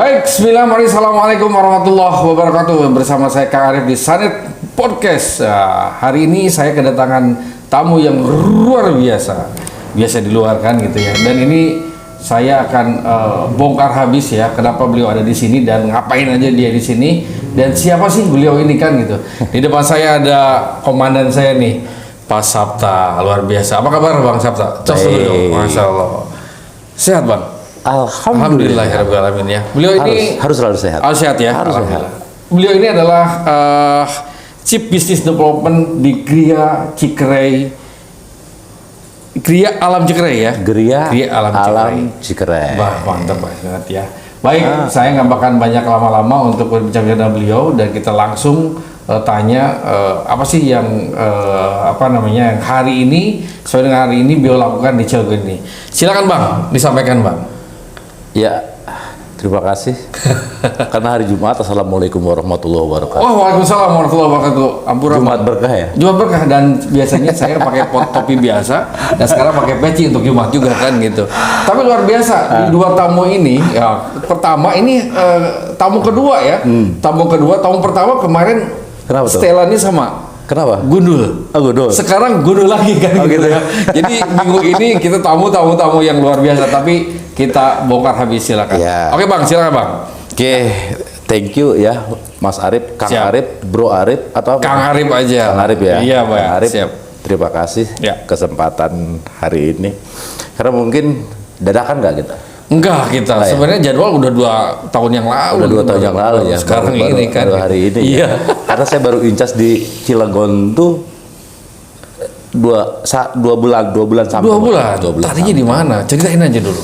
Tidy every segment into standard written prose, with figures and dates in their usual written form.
Baik, bismillahirrahmanirrahim. Assalamualaikum warahmatullahi wabarakatuh. Bersama saya Kang Arif di Sanet Podcast. Hari ini saya kedatangan tamu yang luar biasa. Biasa di luar kan gitu ya. Dan ini saya akan bongkar habis ya. Kenapa beliau ada di sini dan ngapain aja dia di sini dan siapa sih beliau ini kan gitu. Di depan saya ada komandan saya nih, Pak Sabta. Luar biasa. Apa kabar Bang Sabta? Cos dulu dong. Masya Allah. Sehat Bang? Alhamdulillahirrahmanirrahim ya. Beliau ini harus selalu sehat. Harus sehat ya. Harus sehat. Beliau ini adalah Chief Business Development di Gria Cikerey. Gria Alam Cikerey ya. Gria Alam Cikerey. Wah, mantap banget ya. Baik, saya nggak bakal banyak lama-lama untuk berbicara dengan beliau dan kita langsung tanya apa sih yang yang hari ini sesuai dengan hari ini beliau lakukan di Cilegon ini. Silakan Bang, disampaikan Bang. Ya, terima kasih. Karena hari Jumat, Assalamualaikum warahmatullahi wabarakatuh. Oh, waalaikumsalam warahmatullahi wabarakatuh. Ampura. Jumat berkah ya? Jumat berkah, dan biasanya saya pakai topi biasa dan sekarang pakai peci untuk Jumat juga kan gitu. Tapi luar biasa, di dua tamu ini ya, pertama ini tamu kedua ya. Tamu kedua, tamu pertama kemarin setelannya sama. Kenapa? Gundul. Oh, gundul. Sekarang gundul lagi kan gitu ya. Jadi minggu ini kita tamu yang luar biasa, tapi kita bongkar habis, silakan. Ya. Oke Bang, silakan Bang. Oke, thank you ya Mas Arif, Kang Siap. Arif, Bro Arif atau apa? Kang Arif aja. Kang Arif ya. Iya, Bang. Kang Arif. Siap. Terima kasih Ya. kesempatan hari ini. Karena mungkin dadakan nggak kita? Enggak, kita ya? sebenarnya jadwal udah 2 tahun yang lalu. Udah 2 tahun yang lalu ya. Sekarang baru, ini kan. Baru hari ini. Iya. Ya. Karena saya baru incas di Cilegon tuh 2 bulan sampai. 2 bulan. 2 bulan. Tadinya di mana? Ceritain aja dulu.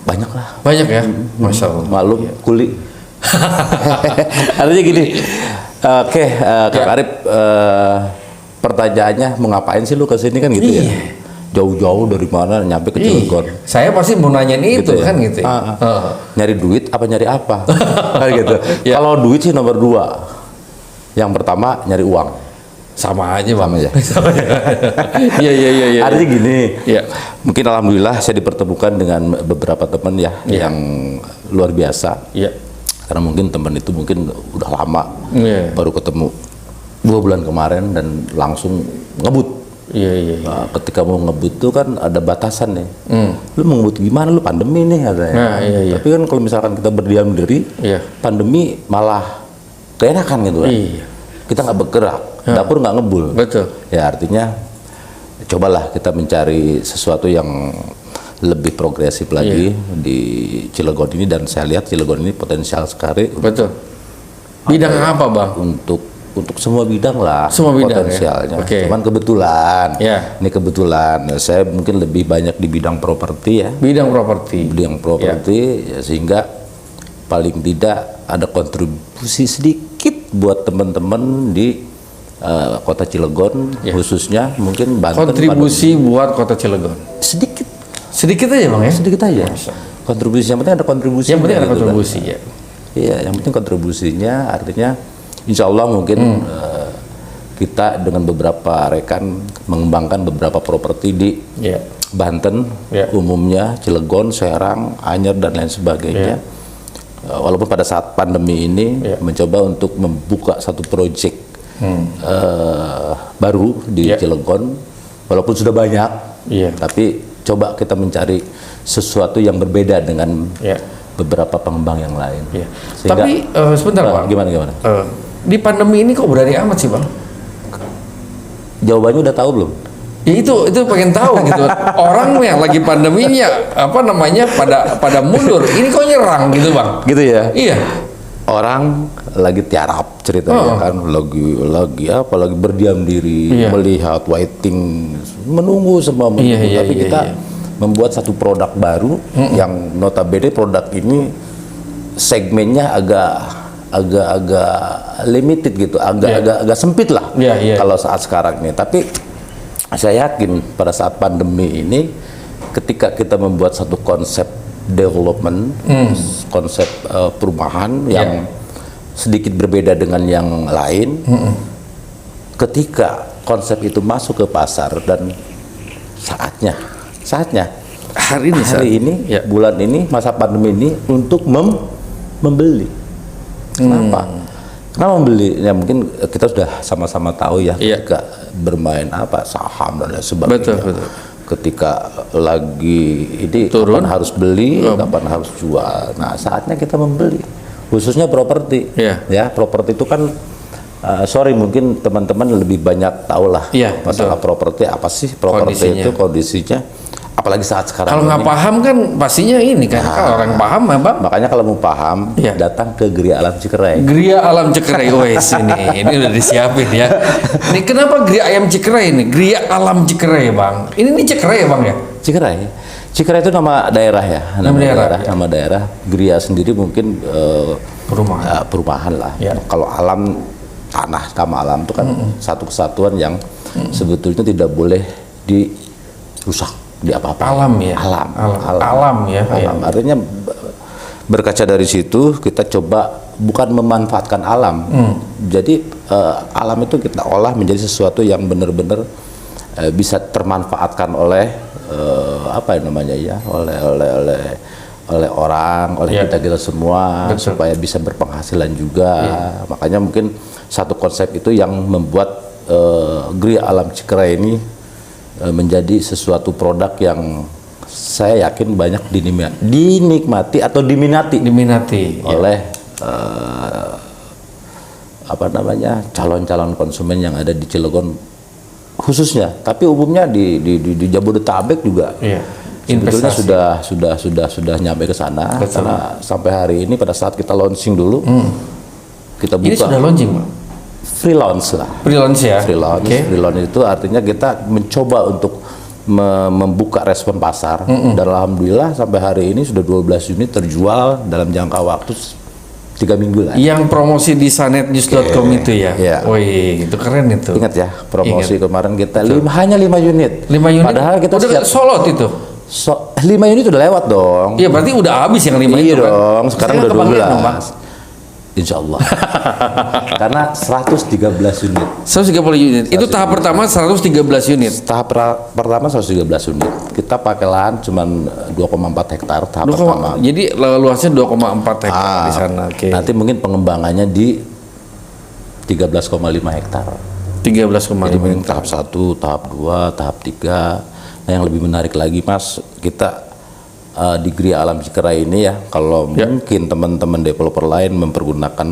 Banyak lah. Banyak ya? Masya Allah. Maklum kuli. Artinya gini. Oke, Kak Arif, pertanyaannya mau ngapain sih lu ke sini kan gitu ya? Jauh-jauh dari mana nyampe ke Cilegon. Saya pasti mau nanyain itu Gitu ya? kan gitu. Ya? Nyari duit apa nyari apa? Kan gitu. Ya. Kalau duit sih nomor 2. Yang pertama nyari uang. Sama aja Bang. Sama aja. Iya. Artinya gini. Iya. Mungkin alhamdulillah saya dipertemukan dengan beberapa teman ya yang luar biasa. Iya. Karena mungkin teman itu mungkin udah lama baru ketemu 2 bulan kemarin dan langsung ngebut. Iya. Nah, ketika mau ngebut tuh kan ada batasan nih. Lu mau ngebut gimana? Lu pandemi nih katanya. Nah, iya. Tapi kan kalau misalkan kita berdiam diri, pandemi malah keenakan gitu kan. Iya. Kita nggak bergerak, dapur nggak ngebul. Betul. Ya artinya cobalah kita mencari sesuatu yang lebih progresif lagi di Cilegon ini, dan saya lihat Cilegon ini potensial sekali. Betul. Bidang apa Bang? Untuk semua bidang lah. Semua bidang potensialnya. ya? Okay. Cuman kebetulan, ini kebetulan saya mungkin lebih banyak di bidang properti ya. Bidang properti. Ya, sehingga paling tidak ada kontribusi sedikit buat teman-teman di kota Cilegon, khususnya mungkin Banten. Kontribusi buat kota Cilegon. Sedikit aja Bang ya? Sedikit aja. Kontribusi, yang penting ada kontribusi. Yang penting ada kontribusi ya. Iya, yang penting kontribusinya, artinya insya Allah mungkin kita dengan beberapa rekan mengembangkan beberapa properti di Banten, umumnya Cilegon, Serang, Anyer dan lain sebagainya. Walaupun pada saat pandemi ini mencoba untuk membuka satu proyek baru di Cilegon, walaupun sudah banyak, tapi coba kita mencari sesuatu yang berbeda dengan beberapa pengembang yang lain. Sehingga, tapi sebentar Bang, gimana? Di pandemi ini kok berani amat sih Bang? Jawabannya udah tahu belum? Ya itu pengen tahu gitu. Orang yang lagi pandeminya pada mundur, ini kok nyerang gitu Bang? Gitu ya? Iya. Orang lagi tiarap ceritanya kan, lagi berdiam diri, melihat, waiting, menunggu semua menunggu. Tapi kita membuat satu produk baru yang notabene produk ini segmennya agak limited gitu, agak sempit lah kalau saat sekarang ini. Tapi saya yakin pada saat pandemi ini, ketika kita membuat satu konsep development, konsep perumahan yang sedikit berbeda dengan yang lain, ketika konsep itu masuk ke pasar dan saatnya hari ini, bulan ini, masa pandemi ini untuk membeli. Kenapa? Kenapa membeli? Ya mungkin kita sudah sama-sama tahu ya, ketika bermain saham dan lain sebagainya. Betul. Ketika lagi ini turun, kapan harus beli, kapan harus jual. Nah, saatnya kita membeli, khususnya properti. Ya, properti itu kan mungkin teman-teman lebih banyak tahu lah masalah properti, apa sih properti itu, kondisinya. Apalagi saat sekarang. Kalau nggak paham kan pastinya ini kan. Kalau orang paham ya Bang. Makanya kalau mau paham, datang ke Gria Alam Cikeray. Gria Alam Cikeray, wes ini udah disiapin ya. Ini kenapa Gria Ayam Cikeray ini? Gria Alam Cikeray Bang. Ini Cikeray ya Bang ya? Cikeray itu nama daerah ya. Nama daerah. Gria sendiri mungkin perumahan lah. Kalau alam, tanah sama alam itu kan satu kesatuan yang sebetulnya tidak boleh dirusak. Alam ya. Alam. Artinya berkaca dari situ kita coba bukan memanfaatkan alam. Jadi alam itu kita olah menjadi sesuatu yang benar-benar bisa termanfaatkan oleh oleh orang, oleh kita semua. Betul. Supaya bisa berpenghasilan juga. Makanya mungkin satu konsep itu yang membuat Gria Alam Cikeray ini menjadi sesuatu produk yang saya yakin banyak dinikmati atau diminati oleh calon-calon konsumen yang ada di Cilegon khususnya, tapi umumnya di Jabodetabek juga sebetulnya sudah nyampe ke sana. Karena sampai hari ini pada saat kita launching dulu, kita buka. Ini sudah launching Pak? Pre-launch lah. Pre-launch ya. Pre-launch itu artinya kita mencoba untuk membuka respon pasar, dan alhamdulillah sampai hari ini sudah 12 unit terjual dalam jangka waktu 3 minggu lah. Yang promosi di sanetnews.com itu ya. Wih, itu keren itu. Ingat ya, promosi kemarin kita hanya 5 unit. 5 unit. Padahal kita udah sold itu. 5 unit udah lewat dong. Iya, berarti udah habis yang 5 itu dong. Sekarang udah 12. Insya Allah. Karena 113 unit. 130 unit. Itu tahap pertama 113 unit. Tahap pertama 113 unit. Kita pakai lahan cuma 2,4 hektar tahap pertama. Jadi luasnya 2,4 hektar di sana. Nanti mungkin pengembangannya di 13,5 hektar. 13,5. Jadi mungkin tahap 1, tahap 2, tahap 3. Nah, yang lebih menarik lagi Mas, kita di Gria Alam Cikeray ini ya, kalau mungkin teman-teman developer lain mempergunakan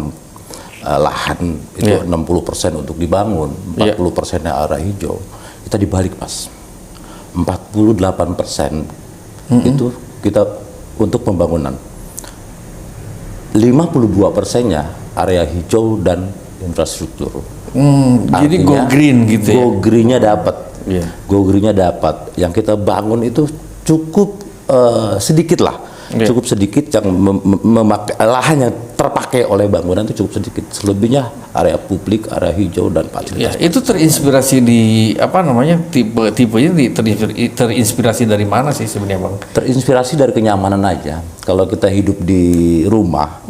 lahan itu 60% untuk dibangun, 40%-nya area hijau, kita dibalik Mas, 48% itu kita untuk pembangunan, 52%-nya area hijau dan infrastruktur. Jadi go green gitu ya? Go green-nya dapat, go green-nya dapat. Yang kita bangun itu cukup sedikit lah, cukup sedikit yang memakai lahan yang terpakai oleh bangunan itu cukup sedikit. Selebihnya area publik, area hijau dan fasilitas. Itu terinspirasi di tipenya terinspirasi dari mana sih sebenarnya Bang? Terinspirasi dari kenyamanan aja. Kalau kita hidup di rumah,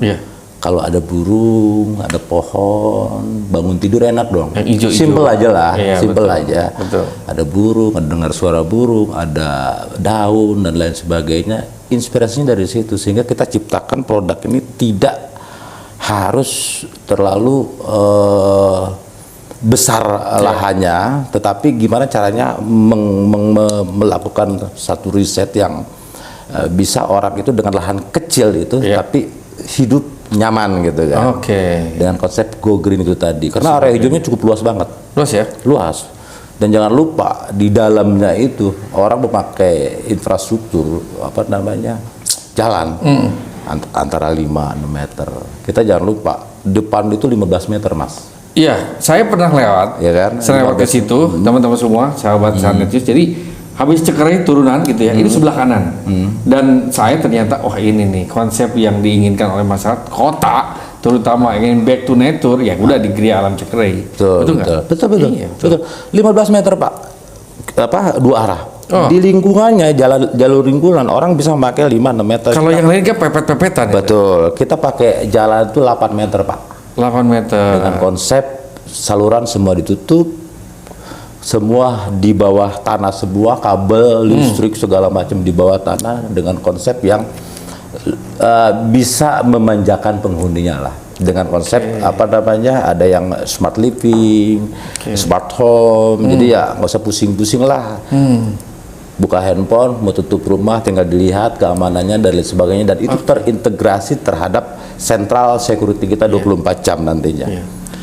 kalau ada burung, ada pohon, bangun tidur enak dong. Simple aja lah, simple aja. Betul. Ada burung, ada dengar suara burung, ada daun dan lain sebagainya. Inspirasinya dari situ, sehingga kita ciptakan produk ini tidak harus terlalu besar lahannya, tetapi gimana caranya melakukan satu riset yang bisa orang itu dengan lahan kecil itu, tapi hidup nyaman gitu kan. Dengan konsep go green itu tadi. Karena area hijaunya cukup luas banget. Luas ya? Luas. Dan jangan lupa di dalamnya itu orang memakai infrastruktur jalan antara 5-6 meter. Kita jangan lupa depan itu 15 meter Mas. Iya, saya pernah lewat. Iya kan? Saya lewat ke situ, teman-teman semua, sahabat Sanetnews. Jadi habis Cikeray turunan gitu ya, ini sebelah kanan. Dan saya ternyata, ini nih konsep yang diinginkan oleh masyarakat kota, terutama ingin back to nature, ya udah di Gria Alam Cikeray. Betul. 15 meter Pak, dua arah. Di lingkungannya, jalur lingkungan, orang bisa memakai 5-6 meter. Kalau yang lain kan pepet-pepetan. Betul, kita pakai jalan itu 8 meter Pak. 8 meter. Dengan konsep saluran semua ditutup, semua di bawah tanah, sebuah kabel listrik segala macam di bawah tanah, dengan konsep yang bisa memanjakan penghuninya lah dengan konsep ada yang smart living, smart home. Jadi ya nggak usah pusing-pusing lah. Buka handphone, mau tutup rumah, tinggal dilihat keamanannya dan lain sebagainya, dan itu terintegrasi terhadap central security kita 24 jam nantinya.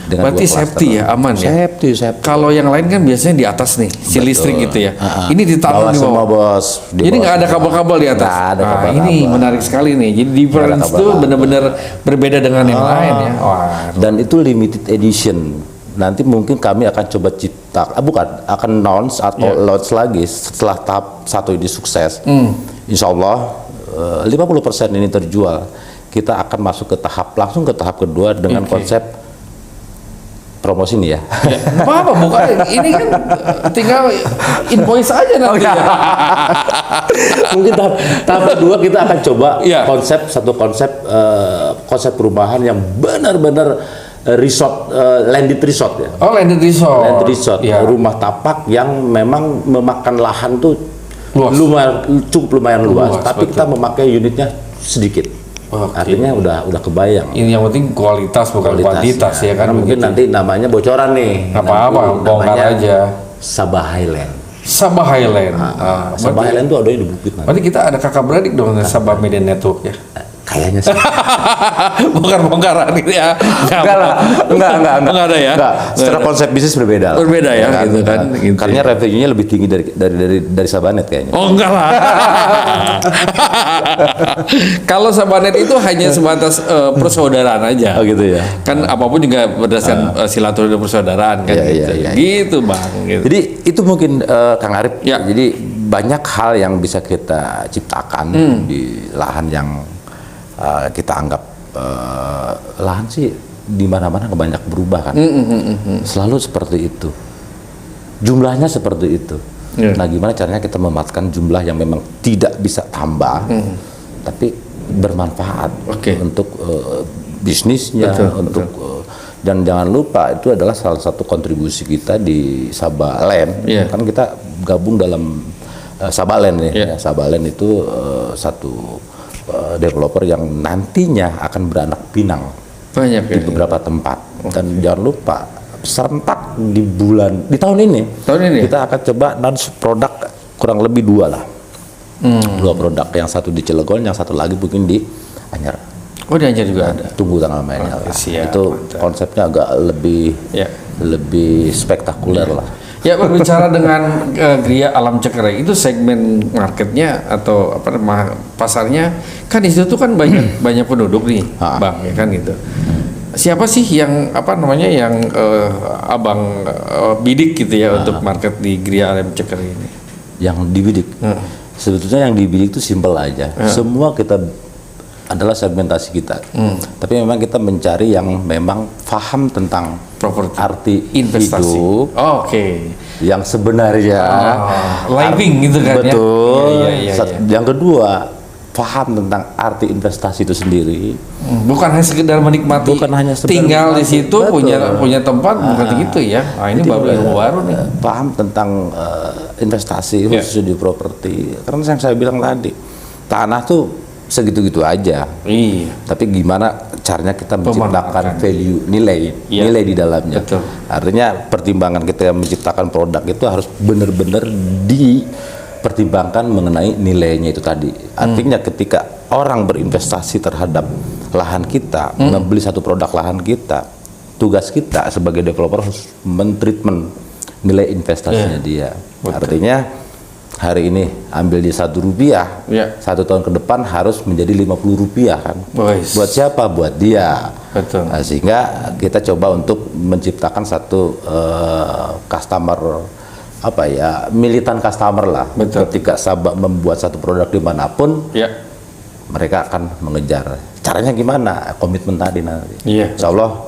Dengan berarti safety ya, aman ya. Safety. Kalau yang lain kan biasanya di atas nih, si listrik gitu ya. Ini ditaruh di semua, bawah. bos. Jadi nggak ada kabel-kabel di atas. Nggak ada kabel-kabel. Ini menarik sekali nih. Jadi difference itu benar-benar berbeda dengan yang lain ya. Wah. Dan itu limited edition. Nanti mungkin kami akan coba akan launch atau launch lagi setelah tahap 1 ini sukses. Insya Allah 50% ini terjual. Kita akan masuk langsung ke tahap kedua dengan konsep promosi nih ya. Apa bukan ini kan tinggal invoice aja nanti. Mungkin tahap kedua kita akan coba konsep perumahan yang benar-benar resort, landed resort ya. Oh, landed resort. Landed resort, rumah tapak yang memang memakan lahan tuh cukup lumayan luas, tapi kita memakai unitnya sedikit. Artinya udah kebayang. Ini yang penting kualitas bukan kuantitas ya kan. Mungkin nanti namanya bocoran nih. Apa-apa, bongkar aja. Sabah Highland. Sabah Highland. Sabah Highland tuh adanya di bukit. Berarti kita ada kakak beradik dong dengan Sabah Media Network ya. Kayaknya sih. Bongkar-bongkaran gitu ya. Enggak ada ya. Secara konsep bisnis berbeda. Berbeda ya gitu kan. Karena revenue-nya lebih tinggi dari Sabanet kayaknya. Oh enggak lah. Kalau Sabanet itu hanya sebatas persaudaraan aja. Oh gitu ya. Kan apapun juga berdasarkan silaturahmi persaudaraan kan gitu. Gitu Bang. Gitu. Jadi itu mungkin Kang Arif. Jadi banyak hal yang bisa kita ciptakan di lahan yang kita anggap lahan sih di mana-mana banyak berubah kan. Selalu seperti itu. Jumlahnya seperti itu. Nah, gimana caranya kita memanfaatkan jumlah yang memang tidak bisa tambah, tapi bermanfaat untuk bisnisnya, dan jangan lupa itu adalah salah satu kontribusi kita di Sabah Land. Kan kita gabung dalam Sabah Land ya. Sabah Land itu satu developer yang nantinya akan beranak pinang di beberapa tempat. Dan jangan lupa serentak di tahun ini kita akan coba launch produk kurang lebih 2 lah. 2 produk, yang satu di Cilegon, yang satu lagi mungkin di Anyer. Oh, di Anyer juga ada. Tunggu tanggal mainnya lah. Itu konsepnya agak lebih spektakuler lah. Ya, berbicara dengan Gria Alam Cekere, itu segmen marketnya atau pasarnya kan di situ tuh kan banyak penduduk nih, Bang, ya kan gitu. Siapa sih yang yang abang bidik gitu ya untuk market di Gria Alam Cekere ini? Yang dibidik, sebetulnya yang dibidik itu simpel aja. Semua kita adalah segmentasi kita, tapi memang kita mencari yang memang paham tentang arti investasi hidup, yang sebenarnya living gitu kan. Betul. Yang kedua, paham tentang arti investasi itu sendiri, bukan hanya sekedar menikmati, tinggal di situ, punya tempat, bukan gitu ya. Ini baru nih, paham tentang investasi khususnya di properti. Karena yang saya bilang tadi, tanah tuh segitu-gitu aja. Tapi gimana caranya kita menciptakan value, nilai di dalamnya. Artinya pertimbangan kita menciptakan produk itu harus benar-benar dipertimbangkan mengenai nilainya itu tadi. Artinya ketika orang berinvestasi terhadap lahan kita, membeli satu produk lahan kita, tugas kita sebagai developer harus mentreatment nilai investasinya dia. Artinya hari ini ambil di Rp1, 1 tahun ke depan harus menjadi Rp50 kan. Buat siapa? Buat dia. Nah, sehingga kita coba untuk menciptakan satu customer militan customer lah. Ketika Sabah membuat satu produk dimanapun, mereka akan mengejar. Caranya gimana? Komitmen tadi nanti. Insya Allah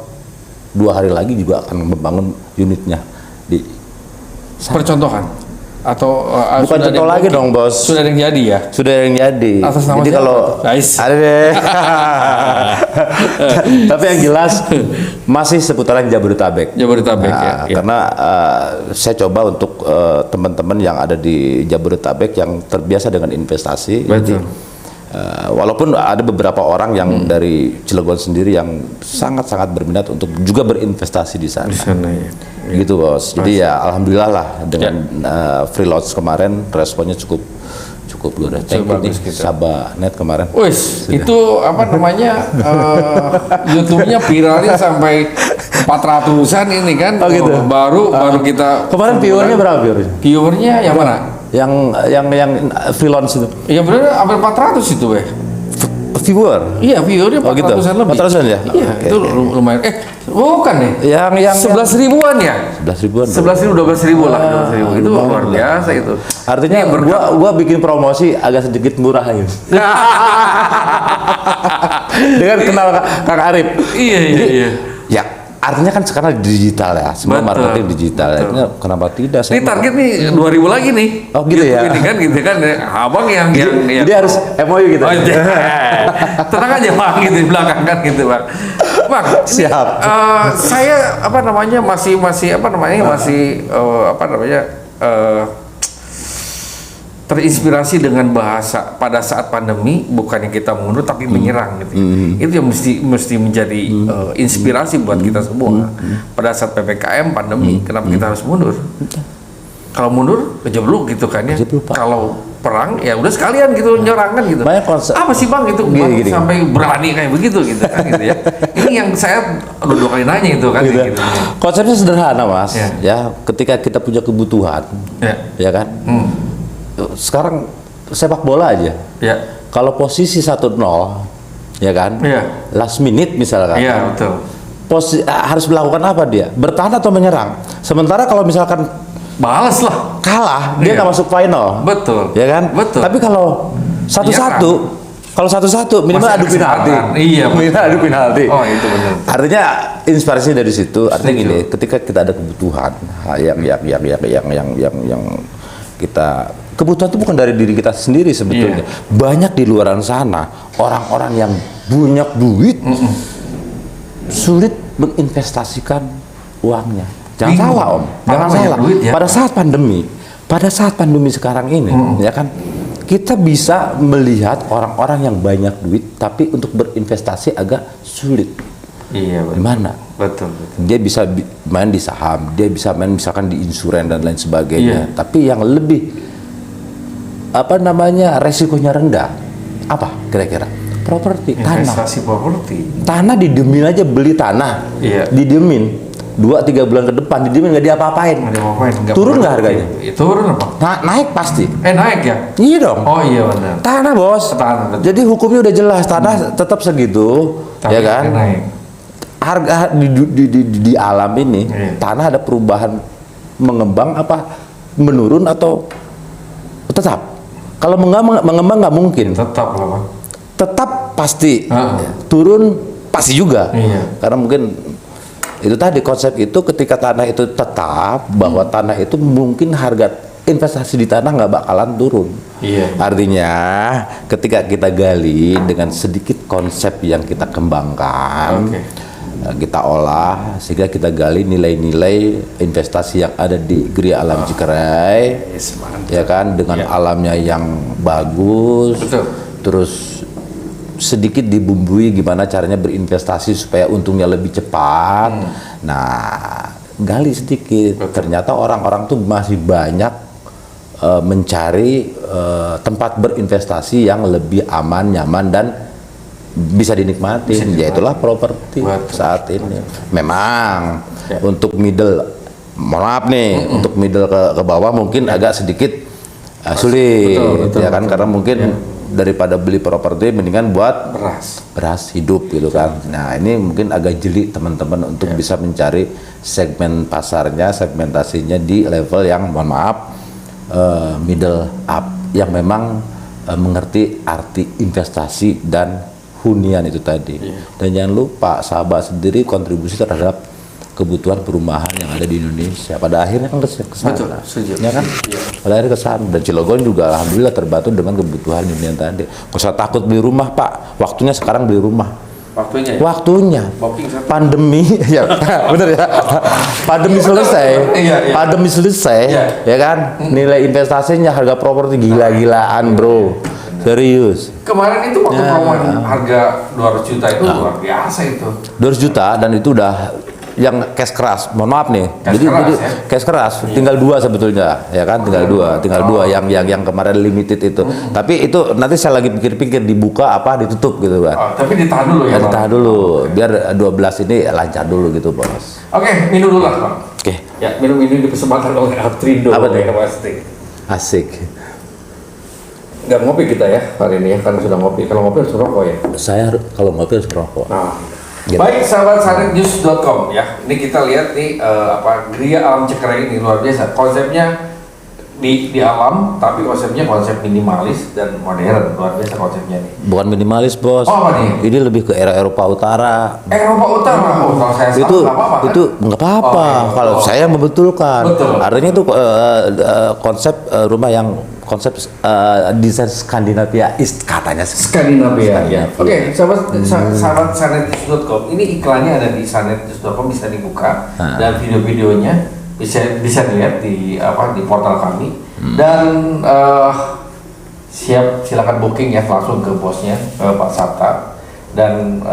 2 hari lagi juga akan membangun unitnya di percontohan. Atau bukan contoh lagi dong, Bos. Sudah ada yang jadi ya? Sudah ada yang jadi. Atas nama jadi kalau ada deh. Tapi yang jelas masih seputaran Jabodetabek. Karena saya coba untuk teman-teman yang ada di Jabodetabek yang terbiasa dengan investasi. Jadi Walaupun ada beberapa orang yang dari Cilegon sendiri yang sangat-sangat berminat untuk juga berinvestasi di sana. Di sana ya. Gitu bos. Jadi ya alhamdulillah lah dengan free launch kemarin responnya cukup luar biasa. Thank you Sabanet kemarin. Wis, itu apa namanya YouTube-nya viralnya sampai 400-an ini kan. Oh gitu. Baru kita Kemarin viewernya berapa viewernya? Viewernya yang mana? Yang free launch itu. Ya benar hampir 400 itu weh. Viewer. Iya, viewernya 400-an gitu. lebih. 400-an ya? Iya, itu lumayan. Bukan nih. Yang 11 ribuan ya? 11 ribuan. 11 ribu, 12 ribu lah. 12 ribu. Itu luar biasa itu. Artinya gua bikin promosi agak sedikit murah gitu. Dengan kenal Kang Arif. Iya. Ya, artinya kan sekarang digital ya, semua marketing digital. Artinya kenapa tidak? Ini target nih 2000 lagi nih. Oh gitu ya. Gitu kan. Abang yang Jadi harus MOU gitu. Oh, tenang aja Bang, gitu di belakang kan gitu Bang. Bang, siap. Saya masih terinspirasi dengan bahasa pada saat pandemi, bukannya kita mundur tapi menyerang gitu. Itu yang mesti menjadi inspirasi buat kita semua. Pada saat PPKM pandemi, kenapa kita harus mundur? Kalau mundur kejeblok gitu kan ya. Kalau perang ya udah sekalian gitu nyerang kan gitu. Apa sih Bang gitu gini. Sampai berani kayak begitu gitu kan gitu ya. Ini yang saya udah 2 kali nanya itu kan gitu. Konsepnya sederhana Mas. Ya, ketika kita punya kebutuhan. Ya kan? Sekarang sepak bola aja. Kalau posisi 1-0 ya kan? Last minute misalkan. Iya, betul. Harus melakukan apa dia? Bertahan atau menyerang? Sementara kalau misalkan balas lah, kalah, dia nggak masuk final. Betul. Ya kan? Betul. Tapi kalau 1-1, minimal adu penalti. Iya. Minimal adu penalti. Oh, itu benar. Artinya inspirasi dari situ. Artinya gini, ketika kita ada kebutuhan yang kita kebutuhan itu bukan dari diri kita sendiri sebetulnya. Banyak di luaran sana orang-orang yang banyak duit sulit menginvestasikan uangnya. Jangan salah Om, jangan salah. Duit, ya? Pada saat pandemi sekarang ini, ya kan, kita bisa melihat orang-orang yang banyak duit, tapi untuk berinvestasi agak sulit. Iya, betul. Gimana? Betul. Dia bisa main di saham, dia bisa main misalkan di insuran dan lain sebagainya. Tapi yang lebih resikonya rendah, apa kira-kira? Properti, investasi properti. Tanah didemin aja, beli tanah, didemin 2-3 bulan ke depan, didemin nggak diapa-apain. Turun nggak harganya? Turun apa? Naik pasti. Naik ya? Iya dong. Oh iya benar. Tanah bos. Jadi hukumnya udah jelas, tanah tetap segitu, ya kan? Naik. Harga di alam ini, tanah ada perubahan, mengembang apa menurun atau tetap? Kalau mengembang nggak mungkin. Tetap lah Bang. Tetap pasti. Turun pasti juga. Karena mungkin itu tadi konsep itu, ketika tanah itu tetap, bahwa tanah itu mungkin harga investasi di tanah nggak bakalan turun. Artinya ketika kita gali dengan sedikit konsep yang kita kembangkan, kita olah sehingga kita gali nilai-nilai investasi yang ada di Gria Alam Cikeray, ya kan, dengan alamnya yang bagus. Terus sedikit dibumbui gimana caranya berinvestasi supaya untungnya lebih cepat. Nah, gali sedikit. Ternyata orang-orang tuh masih banyak mencari tempat berinvestasi yang lebih aman, nyaman, dan bisa dinikmati. Yaitulah properti saat ini. Memang untuk middle, mohon maaf nih, untuk middle ke bawah mungkin agak sedikit sulit, ya kan, karena mungkin daripada beli properti mendingan buat beras hidup gitu kan. Nah, ini mungkin agak jeli teman-teman untuk bisa mencari segmen pasarnya, segmentasinya di level yang mohon maaf middle up, yang memang mengerti arti investasi dan hunian itu tadi. Dan jangan lupa sahabat sendiri kontribusi terhadap kebutuhan perumahan yang ada di Indonesia. Pada akhirnya kan kesana. Ya kan? Pada akhirnya kesana. Dan Cilegon juga alhamdulillah terbantu dengan kebutuhan hunian tadi. Nggak usah takut beli rumah Pak. Waktunya sekarang beli rumah. Waktunya. Pandemi, ya bener ya. Pandemi selesai. Pandemi selesai, ya kan? Nilai investasinya, harga properti gila-gilaan bro. Serius. Kemarin itu waktu promoan harga 200 juta itu luar biasa itu. 200 juta dan itu udah yang cash keras. Mohon maaf nih. Jadi cash keras tinggal 2 sebetulnya, ya kan? Tinggal 2 yang kemarin limited itu. Tapi itu nanti saya lagi pikir-pikir dibuka apa ditutup gitu kan. Tapi ditahan dulu ya. Ditahan dulu biar 12 ini lancar dulu gitu, Bos. Oke, minum dulu lah, Bang. Oke. Ya, minum ini dipersembahkan oleh Aptrindo. Apa nih? Pasti. Asik. Nggak ngopi kita ya hari ini ya, karena sudah ngopi. Kalau ngopi harus rokok ya. Saya kalau ngopi harus merokok. Nah, Gitu. baik sahabat sanetnews.com ya. Ini kita lihat nih Gria Alam Cekera ini luar biasa. Konsepnya di alam, tapi konsepnya konsep minimalis dan modern. Luar biasa konsepnya nih. Bukan minimalis, Bos. Oh, apa nih? Ini lebih ke era Eropa Utara. Eropa Utara. Oh, kalau saya salah nggak apa-apa kan? Itu nggak apa-apa. Kalau saya membetulkan. Betul. Artinya itu konsep rumah yang konsep desain Skandinavia katanya. Skandinavia. Ya. Oke, sahabat sanetnews.com. Ini iklannya ada di sanetnews.com, bisa dibuka dan video-videonya bisa dilihat di portal kami. Dan silakan booking ya langsung ke bosnya Pak Sabta. Dan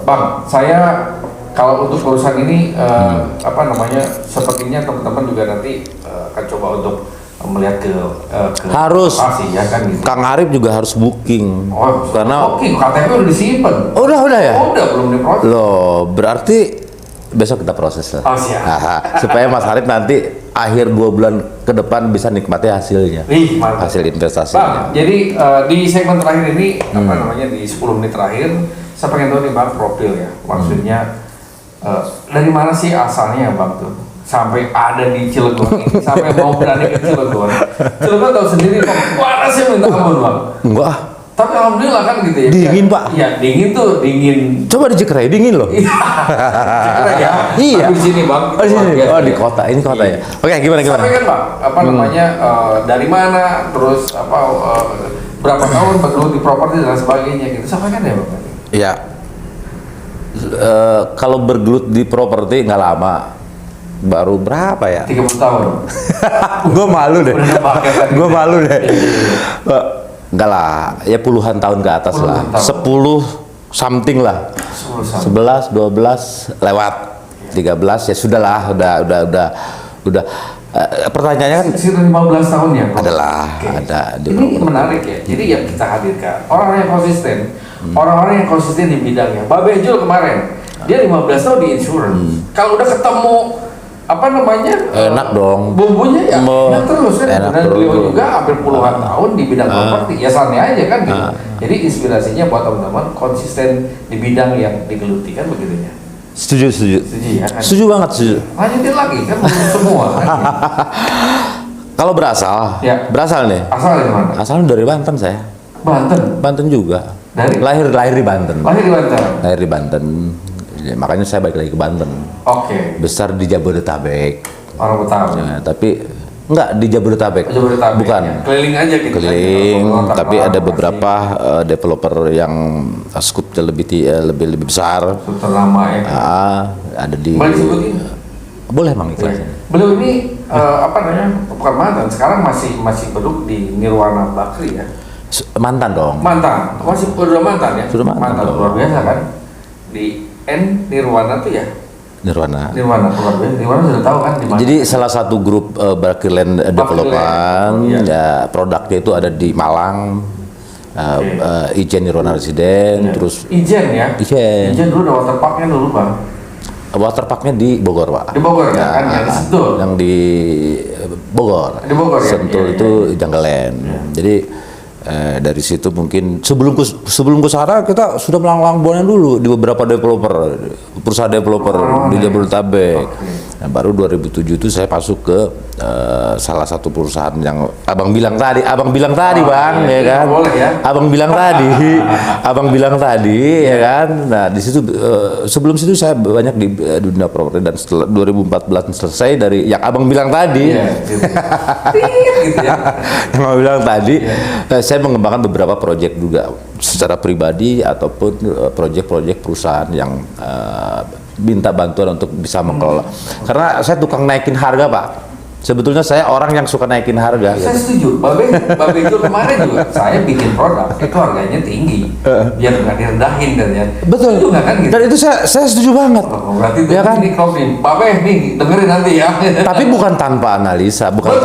Bang, saya kalau untuk urusan ini sepertinya teman-teman juga nanti akan coba untuk melihat ke harus lokasi ya kan gitu. Kang Arif juga harus booking. Karena booking KTP udah disimpan. Udah ya? Udah belum diproses. Loh, berarti besok kita proses lah. Oh, siap. Supaya Mas Arif nanti akhir 2 bulan ke depan bisa nikmati hasilnya. Hasil investasinya. Bang, jadi di segmen terakhir ini di 10 menit terakhir saya pengen tahu nih Bang profil ya. Maksudnya dari mana sih asalnya Bang tuh? Sampai ada di Cilegon ini, sampai mau berani ke Cilegon. Cilegon tahu sendiri kok panasnya minta ampun Bang. Enggak. Tapi alhamdulillah kan gitu ya. Dingin Pak. Iya dingin tuh dingin. Coba di Cekrai dingin loh. Cekrai ya. Iya. Tapi di sini Bang. Oh di sini. Oh di kota. Ini kota ya. Oke gimana? Sampaikan Bang. Dari mana? Terus berapa tahun bergelut di properti dan sebagainya gitu. Sampaikan ya Bang. Iya. Kalau bergelut di properti nggak lama. Baru berapa ya? 30 tahun. Gue malu deh. Enggak lah, ya puluhan tahun ke atas lah. 10 something lah. 11, 12 lewat. 13 ya sudahlah, udah pertanyaannya kan sekitar 15 tahun ya Bro? Adalah ada di ini menarik ya. Jadi yang kita hadirkan orang-orang yang konsisten. Orang-orang yang konsisten di bidangnya. Babe Jul kemarin dia 15 tahun di insurance. Kalau udah ketemu enak dong bumbunya ya enak terus kan. Enak Dan terus. beliau juga hampir puluhan tahun di bidang properti ya santai aja kan gitu. Jadi inspirasinya buat teman-teman konsisten di bidang yang digeluti kan begitu ya. Setuju ya kan? Setuju banget Lanjutin lagi kan belum semua kan. Kalau berasal nih asal dari mana? asalnya dari Banten saya. Banten juga lahir di Banten. Lahir di Banten. Ya, makanya saya balik lagi ke Banten. Besar di Jabodetabek. Orang Betawi. Ya, tapi enggak di Jabodetabek. Bukan. Ya. Keliling aja gitu. Keliling, tapi ada beberapa developer yang skupnya lebih besar. Terlama ya. Ada di. Boleh Mang itu. Beliau ini bukan mantan, sekarang masih duduk di Nirwana Bakri ya. Mantan dong. Masih udah mantan ya. Sudah mantan luar biasa kan. Di Nirwana tuh ya. Nirwana sudah tahu kan di mana. Jadi salah satu grup Bakriland Development ya produknya itu ada di Malang. Ijen Nirwana Residen terus Ijen dulu ada waterparknya dulu Bang. Waterparknya di Bogor Pak. Di Bogor ya kan yang di Sentul. Yang di Bogor. Di Bogor ya. Sentul itu Janggalan. Jadi dari situ mungkin sebelum ke sana kita sudah melanglang buana dulu di beberapa perusahaan developer di Jabodetabek. Nah, baru 2007 itu saya masuk ke salah satu perusahaan yang abang bilang tadi Bang ya kan. Boleh ya. Abang bilang tadi ya kan. Nah di situ sebelum situ saya banyak di dunia properti dan setelah 2014 selesai dari yang abang bilang tadi. Gitu ya. Yang abang bilang tadi. Saya mengembangkan beberapa proyek juga secara pribadi ataupun proyek-proyek perusahaan yang minta bantuan untuk bisa mengelola. Karena saya tukang naikin harga Pak. Sebetulnya saya orang yang suka naikin harga. Saya setuju. Babe itu kemarin juga saya bikin produk itu harganya tinggi, biar nggak direndahin dan ya. Betul. Juga kan gitu. Dan itu saya setuju banget. Oh, berarti ya kan? Ini closing. Babe nih dengerin nanti ya. Tapi bukan tanpa analisa, bukan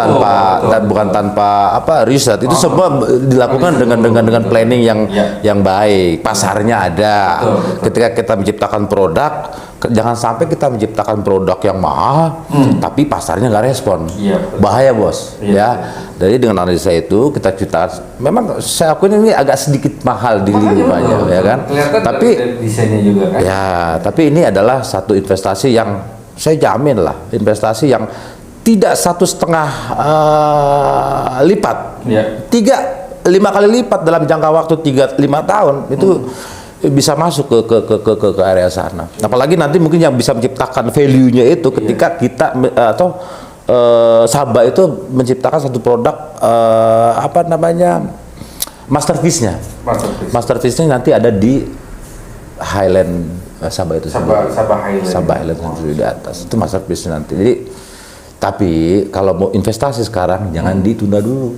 tanpa apa riset. Itu semua dilakukan dengan planning yang baik. Pasarnya ada. Ketika kita menciptakan produk, jangan sampai kita menciptakan produk yang mahal, tapi pasarnya nggak respon. Bahaya bos. Ya. Jadi dengan analisa itu kita ciptakan. Memang saya akuin ini agak sedikit mahal di lingkungannya, ya kan. Tapi desainnya juga kan. Ya, tapi ini adalah satu investasi yang saya jamin lah, investasi yang tidak 1,5 lipat, 3-5 kali lipat dalam jangka waktu 3-5 tahun itu bisa masuk ke area sana. Apalagi nanti mungkin yang bisa menciptakan value-nya itu ketika kita atau Sabah itu menciptakan satu produk apa namanya masterpiece-nya. Masterpiece-nya nanti ada di Highland Sabah itu Sabah Highland. Sabah Highland di atas itu masterpiece nanti. Jadi tapi kalau mau investasi sekarang jangan ditunda dulu.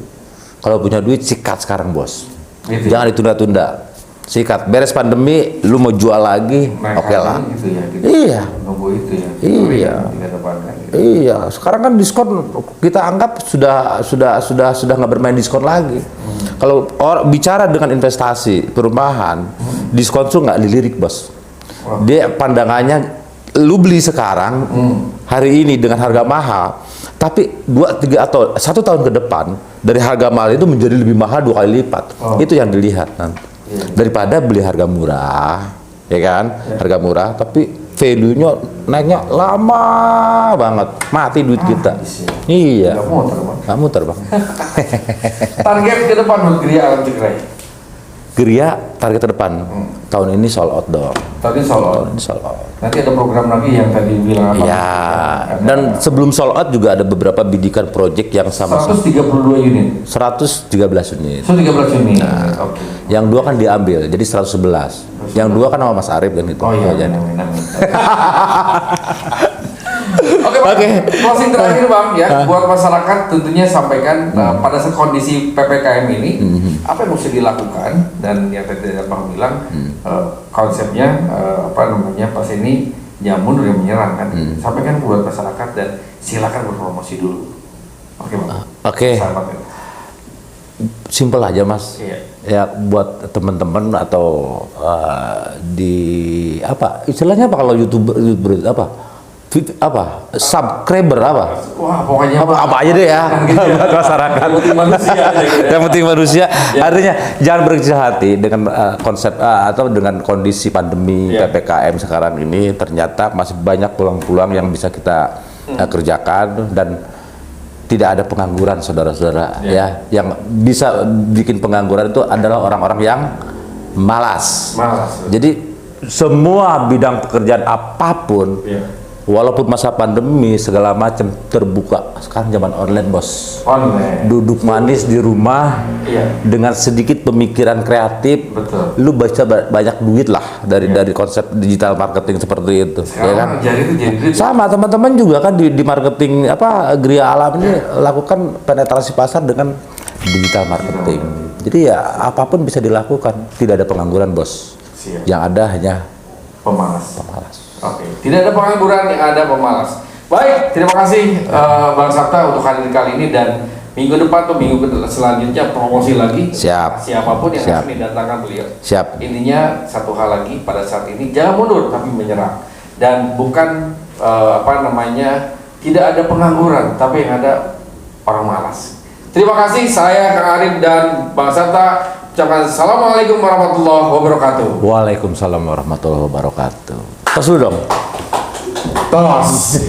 Kalau punya duit sikat sekarang bos. Gitu. Jangan ditunda-tunda. Sikat, beres pandemi, lu mau jual lagi, oke lah. Gitu ya, gitu. Iya. Nunggu itu ya. Iya. Gitu. Iya. Sekarang kan diskon kita anggap sudah nggak bermain diskon lagi. Kalau bicara dengan investasi perumahan, diskon tuh nggak dilirik bos. Dia pandangannya, lu beli sekarang hari ini dengan harga mahal, tapi 2-3 atau 1 tahun ke depan dari harga mahal itu menjadi lebih mahal 2 kali lipat. Itu yang dilihat nanti. Daripada beli harga murah, ya kan? Harga murah, tapi value-nya naiknya lama banget, mati duit kita. Iya. Nggak muter bang. Target ke depan buat Gria Alam Cekrai. Gria target ke depan tahun ini sold out dong. Tadi sold out. Nanti ada program lagi yang tadi bilang apa? Ya. Dan sebelum sold out juga ada beberapa bidikan project yang sama-sama. 132 unit. 113 unit. 113 unit. Nah, Oke. Yang 2 kan diambil, jadi 111. Yang 2 kan sama Mas Arif kan itu. Oh iya. Jadi. Oke, closing terakhir bang ya, buat masyarakat tentunya sampaikan pada saat kondisi PPKM ini apa yang mesti dilakukan dan yang tadi abang bilang konsepnya apa namanya pas ini jangan mundur yang menyerang kan, sampaikan buat masyarakat dan silakan berpromosi dulu. Oke bang. Oke. Simpel aja mas. Iya. Ya buat teman-teman atau di apa istilahnya apa kalau youtuber apa subscriber apa? Wah pokoknya apa aja deh ya masyarakat. Yang penting manusia aja gitu ya. Yang penting manusia. Artinya jangan berkecil hati dengan konsep atau dengan kondisi pandemi PPKM sekarang ini, ternyata masih banyak peluang-peluang yang bisa kita kerjakan dan tidak ada pengangguran saudara-saudara ya. Yang bisa bikin pengangguran itu adalah orang-orang yang malas. Jadi semua bidang pekerjaan apapun walaupun masa pandemi segala macam terbuka. Sekarang zaman online bos. Duduk manis di rumah dengan sedikit pemikiran kreatif. Betul. Lu baca banyak duit lah dari konsep digital marketing seperti itu. Sekarang ya kan? jadi Sama teman-teman juga kan di marketing apa Gria Alam ini lakukan penetrasi pasar dengan digital marketing. Jadi ya apapun bisa dilakukan. Tidak ada pengangguran bos. Yang ada hanya pemalas. Oke, tidak ada pengangguran, yang ada pemalas. Baik, terima kasih Bang Sabta untuk hadir kali ini dan minggu depan atau minggu selanjutnya promosi lagi. Siap. Siapapun yang akan didatangkan beliau. Siap. Intinya satu hal lagi pada saat ini jangan mundur tapi menyerang dan bukan apa namanya tidak ada pengangguran tapi yang ada orang malas. Terima kasih, saya Kang Arif dan Bang Sabta. Ucapkan assalamualaikum warahmatullahi wabarakatuh. Waalaikumsalam warahmatullahi wabarakatuh. Tos dulu dong. Tos.